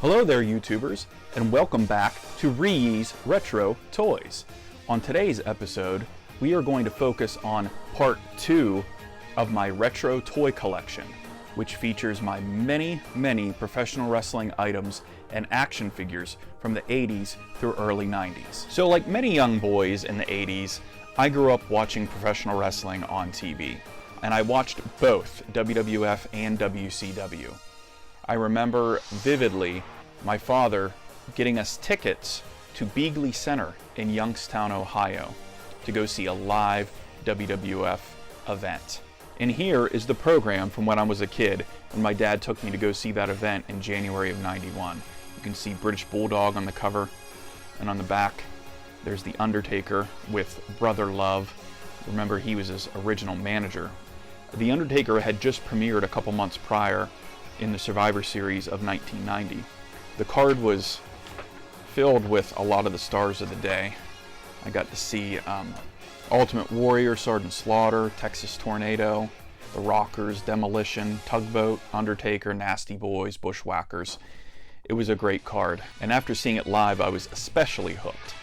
Hello there, YouTubers, and welcome back to ReeYees Retro Toys. On today's episode, we are going to focus on part 2 of my retro toy collection, which features my many professional wrestling items and action figures from the 80s through early 90s. So like many young boys in the 80s, I grew up watching professional wrestling on TV, and I watched both WWF and WCW. I remember vividly my father getting us tickets to Beagley Center in Youngstown, Ohio to go see a live WWF event. And here is the program from when I was a kid when my dad took me to go see that event in January of '91. You can see British Bulldog on the cover, and on the back there's The Undertaker with Brother Love. Remember, he was his original manager. The Undertaker had just premiered a couple months prior in the Survivor Series of 1990. The card was filled with a lot of the stars of the day. I got to see Ultimate Warrior, Sergeant Slaughter, Texas Tornado, The Rockers, Demolition, Tugboat, Undertaker, Nasty Boys, Bushwhackers. It was a great card, and after seeing it live, I was especially hooked.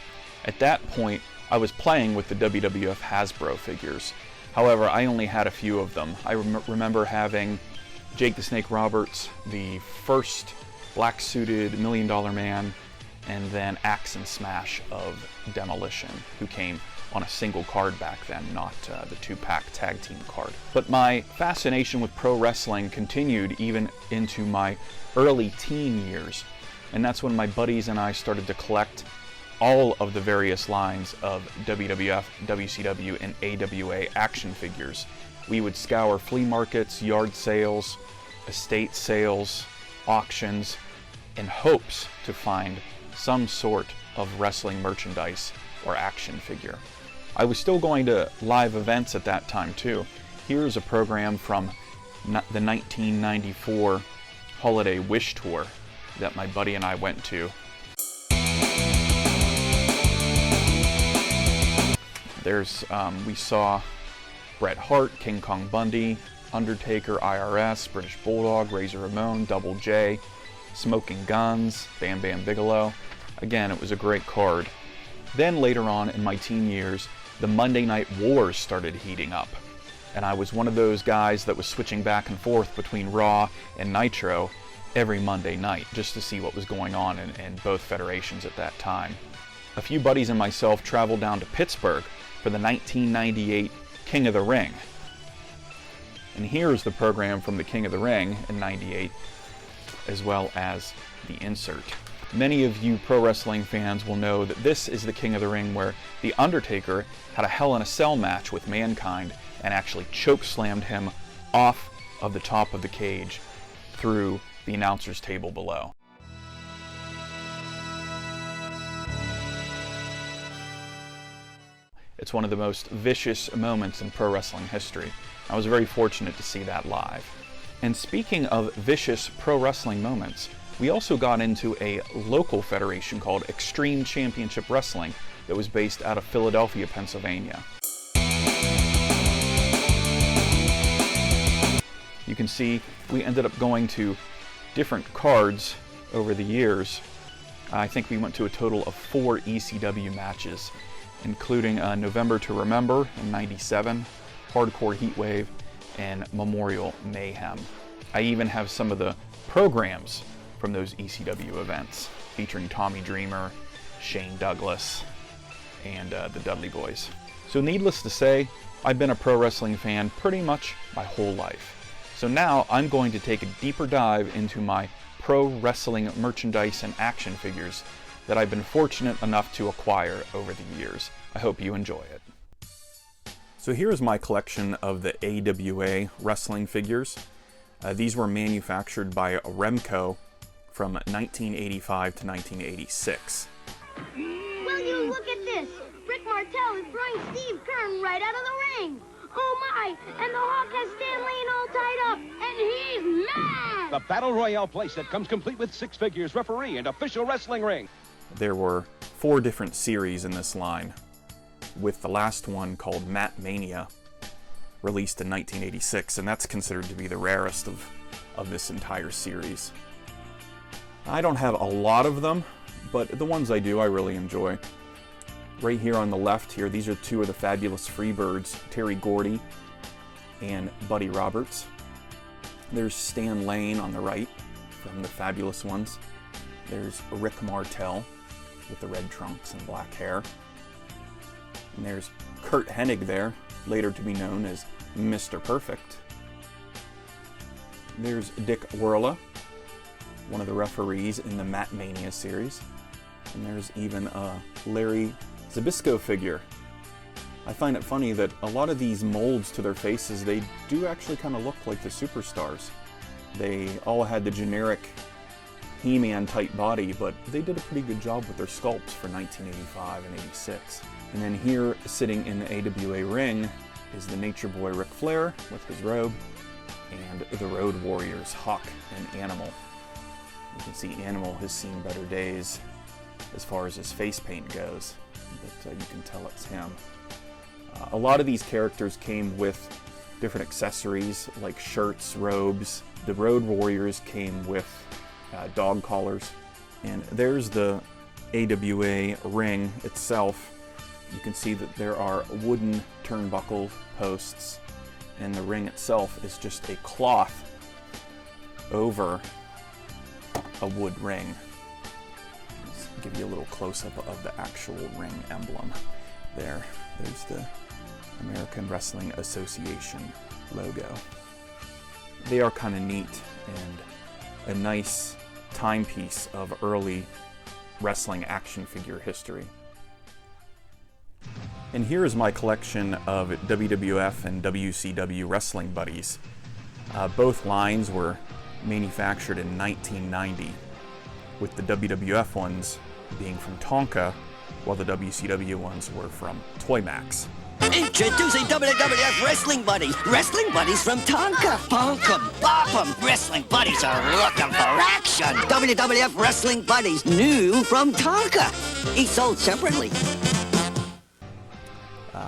At that point, I was playing with the WWF Hasbro figures. However, I only had a few of them. I remember having Jake the Snake Roberts, the first black-suited $1 Million Man, and then Axe and Smash of Demolition, who came on a single card back then, not the two-pack tag team card. But my fascination with pro wrestling continued even into my early teen years, and that's when my buddies and I started to collect all of the various lines of WWF, WCW, and AWA action figures. We would scour flea markets, yard sales, estate sales, auctions, in hopes to find some sort of wrestling merchandise or action figure. I was still going to live events at that time too. Here's a program from the 1994 Holiday Wish Tour that my buddy and I went to. We saw Bret Hart, King Kong Bundy, Undertaker, IRS, British Bulldog, Razor Ramon, Double J, Smoking Guns, Bam Bam Bigelow. Again, it was a great card. Then later on in my teen years, the Monday Night Wars started heating up, and I was one of those guys that was switching back and forth between Raw and Nitro every Monday night just to see what was going on in both federations at that time. A few buddies and myself traveled down to Pittsburgh for the 1998 King of the Ring. And here's the program from the King of the Ring in '98, as well as the insert. Many of you pro wrestling fans will know that this is the King of the Ring where The Undertaker had a Hell in a Cell match with Mankind and actually choke slammed him off of the top of the cage through the announcer's table below. It's one of the most vicious moments in pro wrestling history. I was very fortunate to see that live. And speaking of vicious pro wrestling moments, we also got into a local federation called Extreme Championship Wrestling that was based out of Philadelphia, Pennsylvania. You can see we ended up going to different cards over the years. I think we went to a total of 4 ECW matches, including November to Remember in '97, Hardcore Heatwave, and Memorial Mayhem. I even have some of the programs from those ECW events, featuring Tommy Dreamer, Shane Douglas, and the Dudley Boys. So needless to say, I've been a pro wrestling fan pretty much my whole life. So now I'm going to take a deeper dive into my pro wrestling merchandise and action figures that I've been fortunate enough to acquire over the years. I hope you enjoy it. So here's my collection of the AWA wrestling figures. These were manufactured by Remco from 1985 to 1986. Will you look at this? Rick Martel is throwing Steve Kern right out of the ring. Oh my, and the Hawk has Stan Lane all tied up, and he's mad! The Battle Royale playset comes complete with 6 figures, referee, and official wrestling ring. There were 4 different series in this line, with the last one called Matt Mania, released in 1986, and that's considered to be the rarest of this entire series. I don't have a lot of them, but the ones I do I really enjoy. Right here on the left here, these are two of the fabulous Freebirds, Terry Gordy and Buddy Roberts. There's Stan Lane on the right from the Fabulous Ones. There's Rick Martel with the red trunks and black hair. And there's Kurt Hennig there, later to be known as Mr. Perfect. There's Dick Werla, one of the referees in the Matt Mania series. And there's even a Larry Zbyszko figure. I find it funny that a lot of these molds to their faces, they do actually kind of look like the superstars. They all had the generic He-Man type body, but they did a pretty good job with their sculpts for 1985 and 86. And then here, sitting in the AWA ring, is the Nature Boy Ric Flair with his robe, and the Road Warriors Hawk and Animal. You can see Animal has seen better days as far as his face paint goes, but you can tell it's him. A lot of these characters came with different accessories like shirts, robes. The Road Warriors came with dog collars. And there's the AWA ring itself. You can see that there are wooden turnbuckle posts, and the ring itself is just a cloth over a wood ring. Let's give you a little close-up of the actual ring emblem there. There's the American Wrestling Association logo. They are kind of neat and a nice timepiece of early wrestling action figure history. And here is my collection of WWF and WCW wrestling buddies. Both lines were manufactured in 1990, with the WWF ones being from Tonka, while the WCW ones were from Toymax. Introducing WWF Wrestling Buddies. Wrestling Buddies from Tonka. Funk 'em, bop 'em. Wrestling Buddies are looking for action. WWF Wrestling Buddies, new from Tonka. Each sold separately.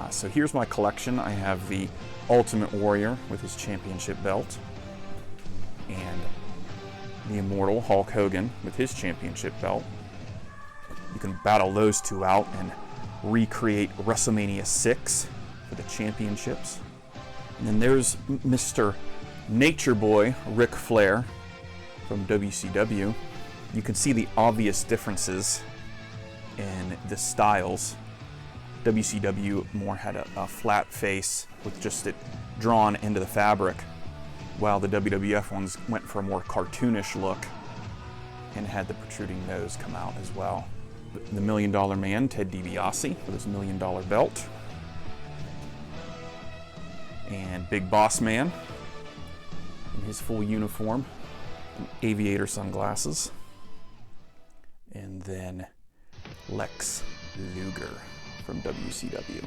So here's my collection. I have the Ultimate Warrior with his championship belt, and the Immortal Hulk Hogan with his championship belt. You can battle those two out and recreate WrestleMania 6 for the championships. And then there's Mr. Nature Boy Ric Flair from WCW. You can see the obvious differences in the styles. WCW more had a flat face with just it drawn into the fabric, while the WWF ones went for a more cartoonish look and had the protruding nose come out as well. The $1 Million Man, Ted DiBiase, with his $1 Million belt. And Big Boss Man in his full uniform, and aviator sunglasses. And then Lex Luger from WCW.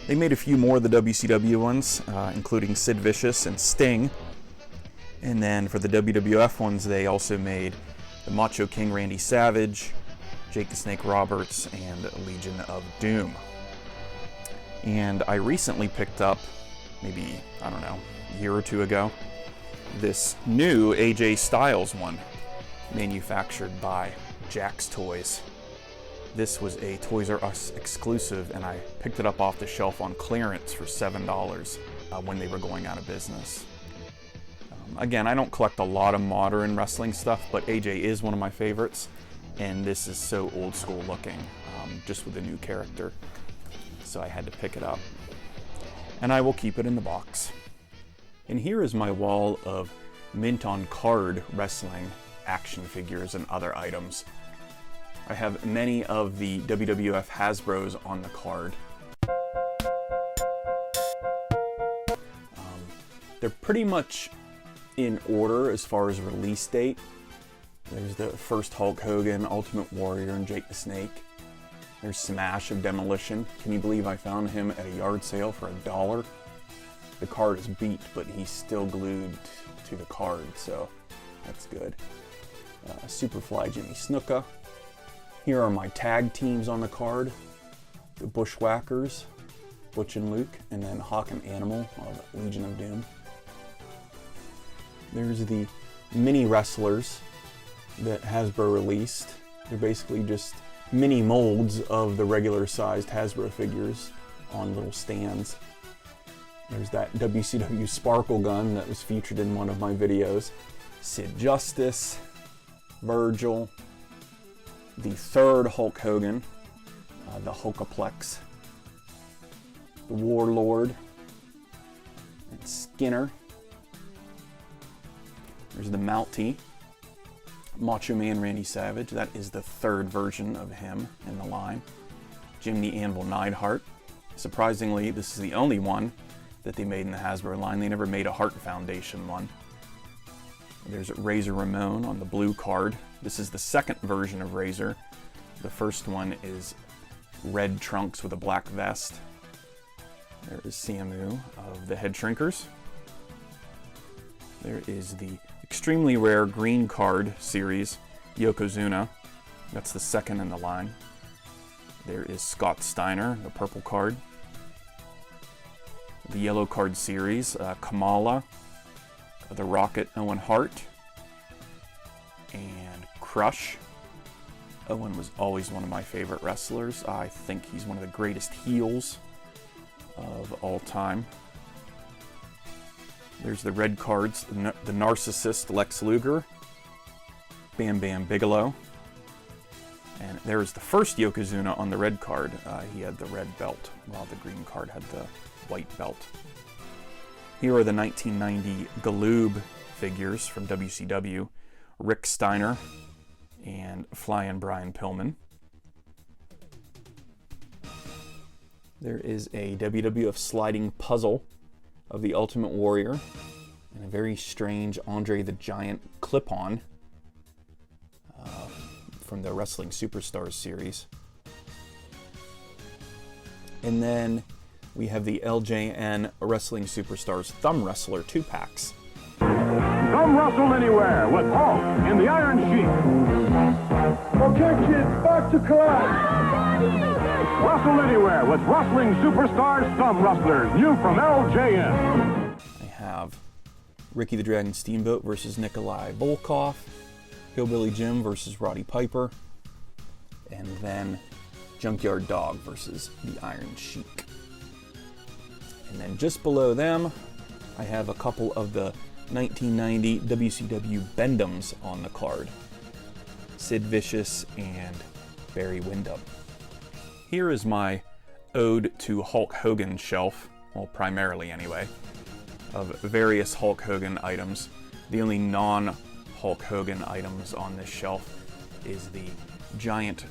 They made a few more of the WCW ones, including Sid Vicious and Sting. And then for the WWF ones, they also made the Macho King Randy Savage, Jake the Snake Roberts, and Legion of Doom. And I recently picked up, maybe, I don't know, a year or two ago, this new AJ Styles one, manufactured by Jack's Toys. This was a Toys R Us exclusive, and I picked it up off the shelf on clearance for $7 when they were going out of business. Again, I don't collect a lot of modern wrestling stuff, but AJ is one of my favorites, and this is so old school looking, just with a new character. So I had to pick it up. And I will keep it in the box. And here is my wall of mint on card wrestling action figures and other items. I have many of the WWF Hasbros on the card. They're pretty much in order as far as release date. There's the first Hulk Hogan, Ultimate Warrior, and Jake the Snake. There's Smash of Demolition. Can you believe I found him at a yard sale for $1? The card is beat, but he's still glued to the card, so that's good. Superfly Jimmy Snuka. Here are my tag teams on the card. The Bushwhackers, Butch and Luke, and then Hawk and Animal of Legion of Doom. There's the mini wrestlers that Hasbro released. They're basically just mini molds of the regular sized Hasbro figures on little stands. There's that WCW Sparkle gun that was featured in one of my videos. Sid Justice, Virgil, the third Hulk Hogan, the Hulkaplex, the Warlord, and Skinner. There's the Mountie, Macho Man Randy Savage. That is the third version of him in the line. Jim the Anvil Neidhart. Surprisingly, this is the only one that they made in the Hasbro line. They never made a Hart Foundation one. There's Razor Ramon on the blue card. This is the second version of Razor. The first one is red trunks with a black vest. There is Samu of the Head Shrinkers. There is the extremely rare green card series, Yokozuna. That's the second in the line. There is Scott Steiner, the purple card. The yellow card series, Kamala, the Rocket Owen Hart, and Crush. Owen was always one of my favorite wrestlers. I think he's one of the greatest heels of all time. There's the red cards, the narcissist Lex Luger, Bam Bam Bigelow, and there's the first Yokozuna on the red card. He had the red belt, while the green card had the white belt. Here are the 1990 Galoob figures from WCW, Rick Steiner and Flying Brian Pillman. There is a WWF sliding puzzle of the Ultimate Warrior and a very strange Andre the Giant clip-on from the Wrestling Superstars series. And then we have the LJN Wrestling Superstars Thumb Wrestler 2-packs. Come wrestle anywhere with Hulk in the Iron Sheik. Okay, kids, back to class. Wrestle anywhere with Wrestling Superstars Thumb Wrestlers, new from LJN. I have Ricky the Dragon Steamboat versus Nikolai Volkov, Hillbilly Jim versus Roddy Piper, and then Junkyard Dog versus the Iron Sheik. And then just below them, I have a couple of the 1990 WCW Bendhams on the card. Sid Vicious and Barry Windham. Here is my ode to Hulk Hogan shelf, well, primarily anyway, of various Hulk Hogan items. The only non-Hulk Hogan items on this shelf is the giant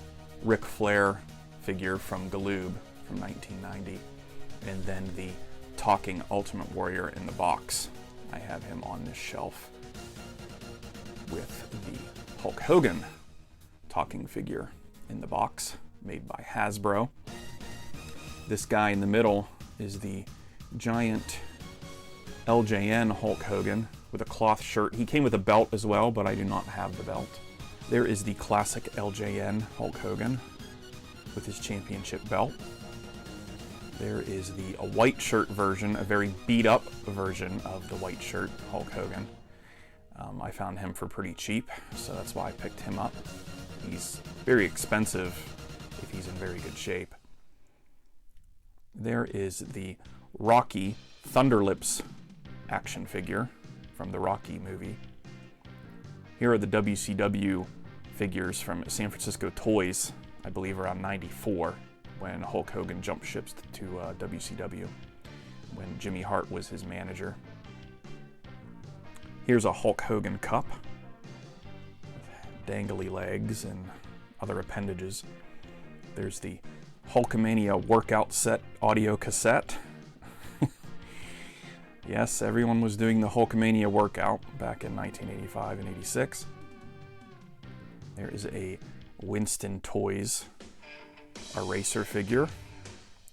Ric Flair figure from Galoob from 1990, and then the talking Ultimate Warrior in the box. I have him on this shelf with the Hulk Hogan talking figure in the box made by Hasbro. This guy in the middle is the giant LJN Hulk Hogan with a cloth shirt. He came with a belt as well, but I do not have the belt. There is the classic LJN Hulk Hogan with his championship belt. There is a white shirt version, a very beat up version of the white shirt Hulk Hogan. I found him for pretty cheap, so that's why I picked him up. He's very expensive if he's in very good shape. There is the Rocky Thunderlips action figure from the Rocky movie. Here are the WCW figures from San Francisco Toys, I believe around '94, when Hulk Hogan jumped ships to WCW, when Jimmy Hart was his manager. Here's a Hulk Hogan cup with dangly legs and other appendages. There's the Hulkamania workout set audio cassette. Yes, everyone was doing the Hulkamania workout back in 1985 and 86. There is a Winston Toys eraser figure.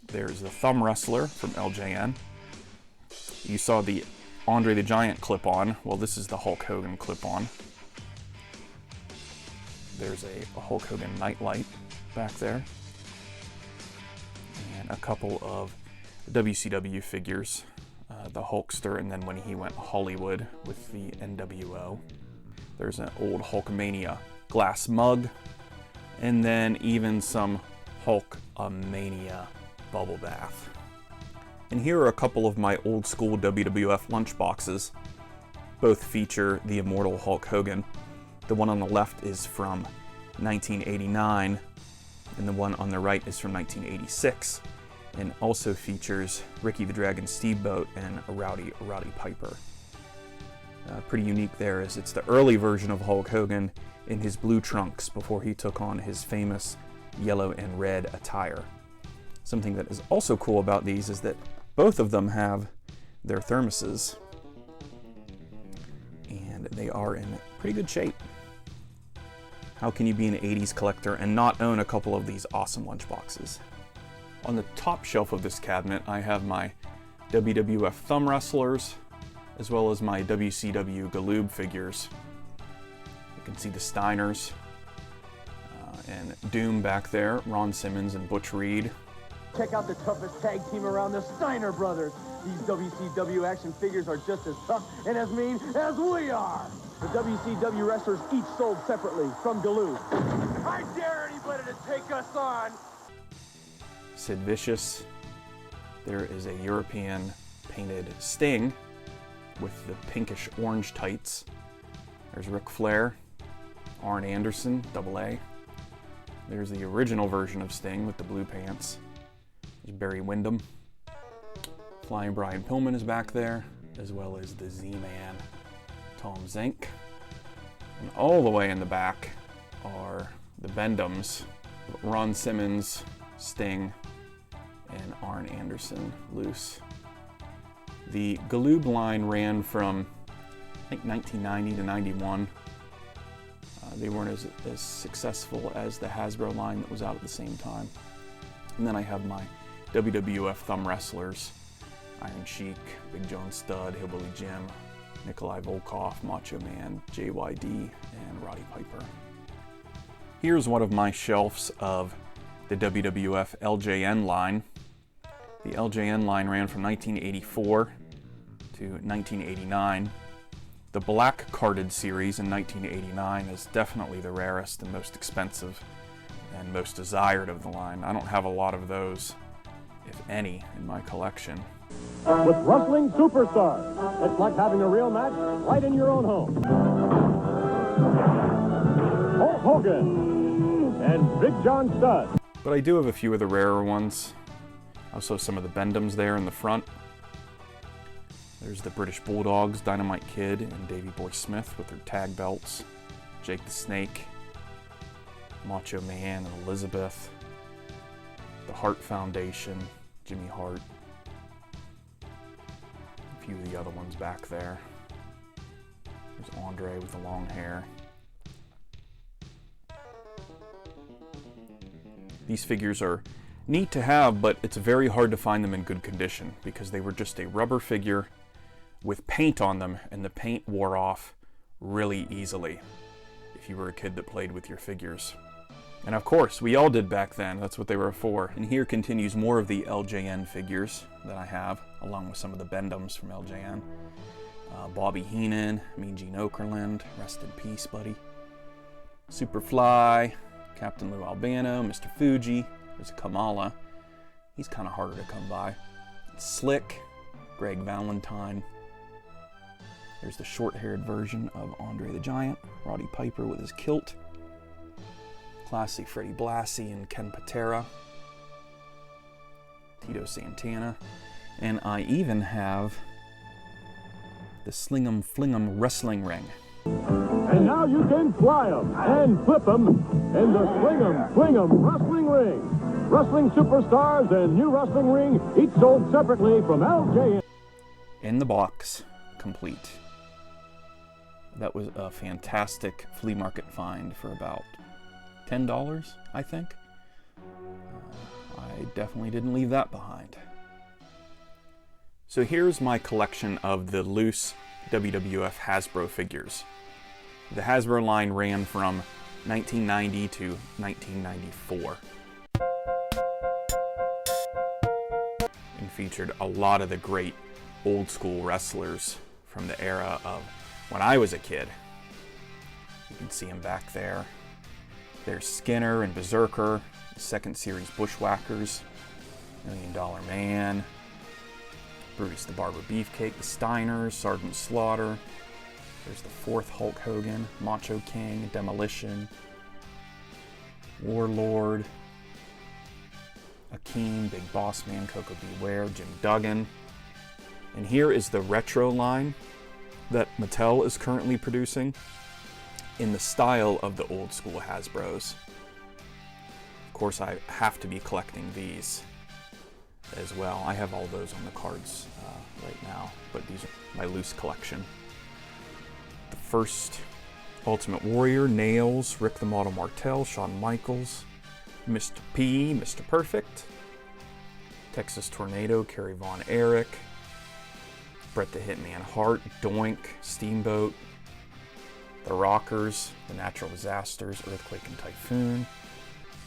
There's the Thumb Wrestler from LJN. You saw the Andre the Giant clip-on. Well, this is the Hulk Hogan clip-on. There's a Hulk Hogan nightlight back there. And a couple of WCW figures. The Hulkster, and then when he went Hollywood with the NWO. There's an old Hulkamania glass mug, and then even some Hulkamania bubble bath. And here are a couple of my old school WWF lunchboxes. Both feature the immortal Hulk Hogan. The one on the left is from 1989, and the one on the right is from 1986, and also features Ricky the Dragon Steamboat and Rowdy Piper. Pretty unique there, as it's the early version of Hulk Hogan in his blue trunks before he took on his famous yellow and red attire. Something that is also cool about these is that both of them have their thermoses, and they are in pretty good shape. How can you be an 80s collector and not own a couple of these awesome lunchboxes? On the top shelf of this cabinet, I have my WWF thumb wrestlers, as well as my WCW Galoob figures. You can see the Steiners and Doom back there, Ron Simmons and Butch Reed. Check out the toughest tag team around, the Steiner brothers. These WCW action figures are just as tough and as mean as we are. The WCW wrestlers each sold separately from Galoob. I dare anybody to take us on. Sid Vicious. There is a European painted Sting with the pinkish orange tights. There's Ric Flair, Arn Anderson, AA. There's the original version of Sting with the blue pants. There's Barry Windham. Flying Brian Pillman is back there, as well as the Z-Man, Tom Zink. And all the way in the back are the Bendhams, Ron Simmons, Sting, and Arn Anderson loose. The Galoob line ran from, I think, 1990 to 91. They weren't as successful as the Hasbro line that was out at the same time. And then I have my WWF thumb wrestlers, Iron Sheik, Big John Studd, Hillbilly Jim, Nikolai Volkov, Macho Man, JYD, and Roddy Piper. Here's one of my shelves of the WWF LJN line. The LJN line ran from 1984 to 1989. The black carded series in 1989 is definitely the rarest and most expensive and most desired of the line. I don't have a lot of those, if any, in my collection. With wrestling superstars, it's like having a real match right in your own home. Hulk Hogan and Big John Studd. But I do have a few of the rarer ones. Also some of the Bendhams there in the front. There's the British Bulldogs, Dynamite Kid and Davey Boy Smith with their tag belts. Jake the Snake, Macho Man and Elizabeth. The Hart Foundation, Jimmy Hart. A few of the other ones back there. There's Andre with the long hair. These figures are neat to have, but it's very hard to find them in good condition because they were just a rubber figure with paint on them, and the paint wore off really easily if you were a kid that played with your figures. And of course, we all did back then. That's what they were for. And here continues more of the LJN figures that I have, along with some of the Bendhams from LJN. Bobby Heenan, Mean Gene Okerlund, rest in peace, buddy. Superfly, Captain Lou Albano, Mr. Fuji. There's Kamala. He's kind of harder to come by. Slick, Greg Valentine. There's the short-haired version of Andre the Giant, Roddy Piper with his kilt. Classy Freddie Blassie and Ken Patera. Tito Santana. And I even have the Sling 'em Fling 'em wrestling ring. And now you can fly 'em and flip 'em in the Sling 'em Fling 'em wrestling ring. Wrestling superstars and new wrestling ring, each sold separately from LJN. In the box, complete. That was a fantastic flea market find for about $10, I think. I definitely didn't leave that behind. So here's my collection of the loose WWF Hasbro figures. The Hasbro line ran from 1990 to 1994. And featured a lot of the great old school wrestlers from the era of when I was a kid. You can see him back there. There's Skinner and Berserker, the second series Bushwhackers, $1 Million Man, Brutus the Barber Beefcake, the Steiners, Sergeant Slaughter. There's the fourth Hulk Hogan, Macho King, Demolition, Warlord, Akeem, Big Boss Man, Coco Beware, Jim Duggan. And here is the retro line that Mattel is currently producing in the style of the old school Hasbros. Of course, I have to be collecting these as well. I have all those on the cards right now, but these are my loose collection. The first Ultimate Warrior, Nails, Rick the Model Martel, Shawn Michaels, Mr. P, Mr. Perfect, Texas Tornado, Kerry Von Erich, Bret the Hitman Hart, Doink, Steamboat, The Rockers, The Natural Disasters, Earthquake and Typhoon.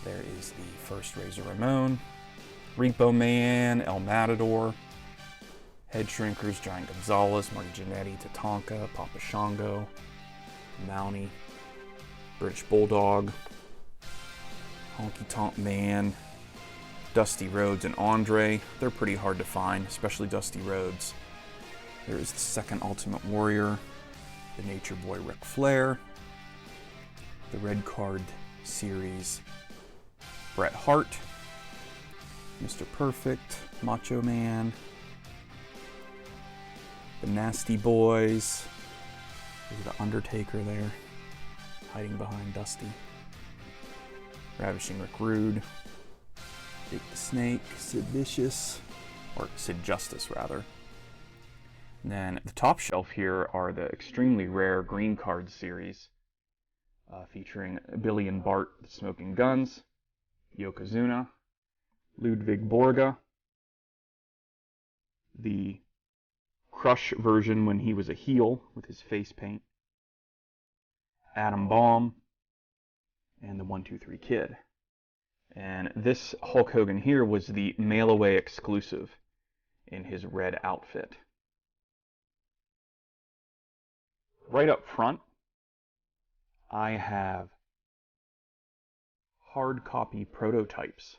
There is the first Razor Ramon, Repo Man, El Matador, Head Shrinkers, Giant Gonzalez, Marty Jannetty, Tatanka, Papa Shango, Mountie, British Bulldog, Honky Tonk Man, Dusty Rhodes and Andre. They're pretty hard to find, especially Dusty Rhodes. There is the second Ultimate Warrior, the Nature Boy Ric Flair, the Red Card Series Bret Hart, Mr. Perfect, Macho Man, the Nasty Boys. There's the Undertaker there, hiding behind Dusty. Ravishing Rick Rude, Jake the Snake, Sid Vicious, or Sid Justice rather. And then at the top shelf here are the extremely rare Green Card series, featuring Billy and Bart, the Smoking Guns, Yokozuna, Ludwig Borga, the Crush version when he was a heel with his face paint, Adam Bomb, and the 1-2-3 Kid. And this Hulk Hogan here was the mail-away exclusive in his red outfit. Right up front, I have hard copy prototypes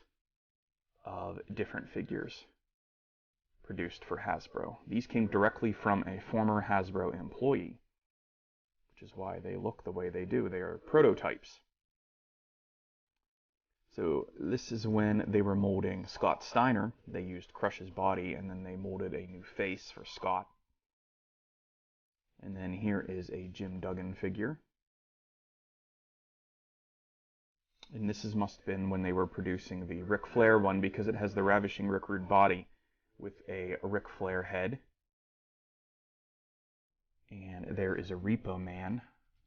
of different figures produced for Hasbro. These came directly from a former Hasbro employee, which is why they look the way they do. They are prototypes. So this is when they were molding Scott Steiner. They used Crush's body and then they molded a new face for Scott. And then here is a Jim Duggan figure. And this must have been when they were producing the Ric Flair one, because it has the Ravishing Rick Rude body with a Ric Flair head. And there is a Repo Man.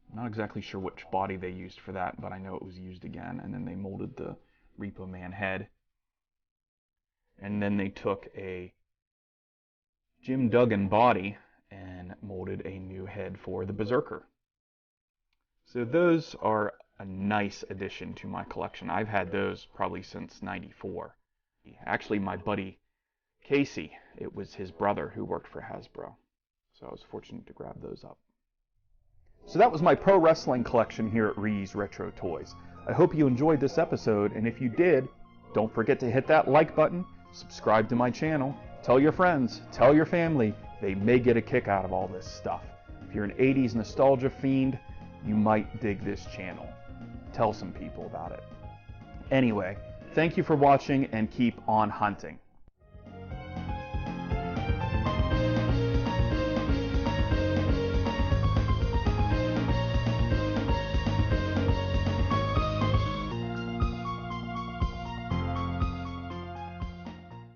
I'm not exactly sure which body they used for that, but I know it was used again. And then they molded the Repo Man head. And then they took a Jim Duggan body and molded a new head for the Berserker. So those are a nice addition to my collection. I've had those probably since '94. Actually, my buddy Casey, it was his brother who worked for Hasbro. So I was fortunate to grab those up. So that was my pro wrestling collection here at ReeYees Retro Toys. I hope you enjoyed this episode, and if you did, don't forget to hit that like button, subscribe to my channel, tell your friends, tell your family. They may get a kick out of all this stuff. If you're an 80s nostalgia fiend, you might dig this channel. Tell some people about it. Anyway, thank you for watching and keep on hunting.